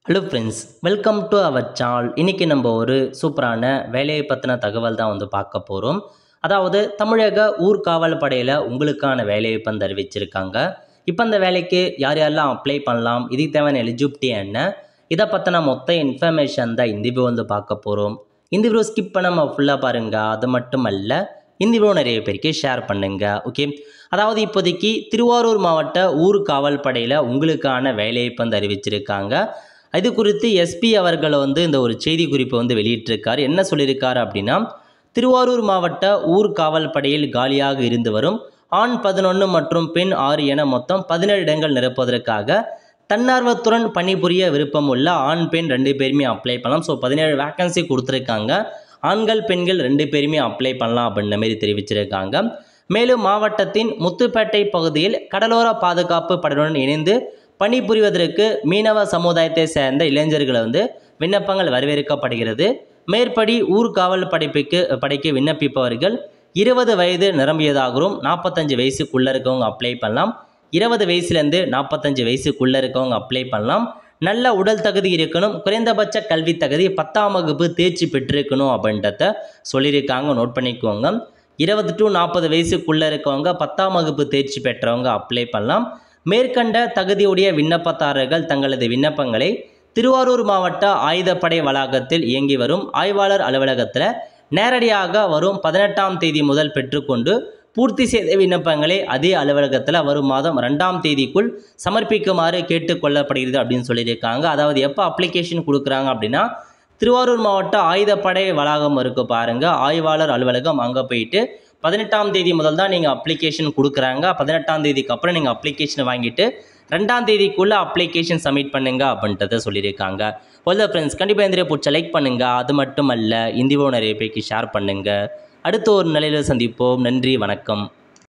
Hello friends, welcome to our channel. இன்றைக்கி நம்ம ஒரு சூப்பரான வேலையை பற்றின தகவல் தான் பார்க்க போகிறோம். அதாவது தமிழக ஊர்காவல் படையில் உங்களுக்கான வேலையை அறிவிச்சிருக்காங்க. இப்போ அந்த வேலைக்கு யார் யாரெல்லாம் அப்ளை பண்ணலாம், இதுக்கு தேவையான எலிஜிபிலிட்டி என்ன, இதை பற்றின மொத்த இன்ஃபர்மேஷன் தான் இந்த வீடியோ பார்க்க போகிறோம். இந்த வீடியோ ஸ்கிப் பண்ணாமல் ஃபுல்லாக பாருங்கள். அது மட்டும் அல்ல, இந்த வீடியோ நிறைய பேருக்கு ஷேர் பண்ணுங்கள். ஓகே, அதாவது இப்போதைக்கு திருவாரூர் மாவட்ட ஊர்காவல் படையில் உங்களுக்கான வேலையை அறிவிச்சிருக்காங்க. இது குறித்து எஸ்பி அவர்கள் இந்த ஒரு செய்தி குறிப்பை வெளியிட்டிருக்கார். என்ன சொல்லியிருக்காரு அப்படின்னா, திருவாரூர் மாவட்ட ஊர்காவல் படையில் காலியாக இருந்து வரும் ஆண் 11 மற்றும் பெண் 6 என மொத்தம் 17 இடங்கள் நிரப்புவதற்காக தன்னார்வத்துடன் பணிபுரிய விருப்பம் உள்ள ஆண் பெண் 2 பேருமே அப்ளை பண்ணலாம். ஸோ 17 வேக்கன்சி கொடுத்துருக்காங்க. ஆண்கள் பெண்கள் 2 பேருமே அப்ளை பண்ணலாம் அப்படின்ற மாரி தெரிவிச்சிருக்காங்க. மேலும் மாவட்டத்தின் முத்துப்பேட்டை பகுதியில் கடலோர பாதுகாப்பு படையுடன் இணைந்து பணிபுரிவதற்கு மீனவ சமுதாயத்தை சேர்ந்த இளைஞர்களை விண்ணப்பங்கள் வரவேற்கப்படுகிறது. மேற்படி ஊர்காவல் படைக்கு விண்ணப்பிப்பவர்கள் 20 வயது நிரம்பியதாகவும் 45 வயசுக்குள்ளே இருக்கவங்க அப்ளை பண்ணலாம். 20 வயசுலேருந்து 45 வயசுக்குள்ளே இருக்கவங்க அப்ளை பண்ணலாம். நல்ல உடல் தகுதி இருக்கணும். குறைந்தபட்ச கல்வி தகுதி 10ஆம் வகுப்பு தேர்ச்சி பெற்றிருக்கணும் அப்படின்றத சொல்லியிருக்காங்க. நோட் பண்ணிக்கோங்க. 20 to 40 வயசுக்குள்ளே இருக்கவங்க 10ஆம் வகுப்பு தேர்ச்சி பெற்றவங்க அப்ளை பண்ணலாம். மேற்கண்ட தகுதியுடைய விண்ணப்பதாரர்கள் தங்களது விண்ணப்பங்களை திருவாரூர் மாவட்ட ஆயுதப்படை வளாகத்தில் இயங்கி வரும் ஆய்வாளர் அலுவலகத்தில் நேரடியாக வரும் 18ஆம் தேதி முதல் பெற்றுக்கொண்டு பூர்த்தி செய்த விண்ணப்பங்களை அதே அலுவலகத்தில் வரும் மாதம் 2ஆம் தேதிக்குள் சமர்ப்பிக்குமாறு கேட்டுக்கொள்ளப்படுகிறது அப்படின்னு சொல்லியிருக்காங்க. அதாவது எப்போ அப்ளிகேஷன் கொடுக்குறாங்க அப்படின்னா, திருவாரூர் மாவட்ட ஆயுதப்படை வளாகம் இருக்குது பாருங்கள், ஆய்வாளர் அலுவலகம், அங்கே போயிட்டு 18ஆம் தேதி முதல் தான் நீங்கள் அப்ளிகேஷன் கொடுக்குறாங்க. 18ஆம் தேதிக்கு அப்புறம் நீங்கள் அப்ளிகேஷன் வாங்கிட்டு 2ஆம் தேதிக்குள்ளே அப்ளிகேஷன் சப்மிட் பண்ணுங்க அப்படின்றத சொல்லியிருக்காங்க. ஒல்ல ஃப்ரெண்ட்ஸ், கண்டிப்பாக இந்த பிடிச்ச லைக் பண்ணுங்கள். அது மட்டும் அல்ல, இந்த வீடியோ நிறைய பேருக்கு ஷேர் பண்ணுங்கள். அடுத்த ஒரு நிலையில் சந்திப்போம். நன்றி, வணக்கம்.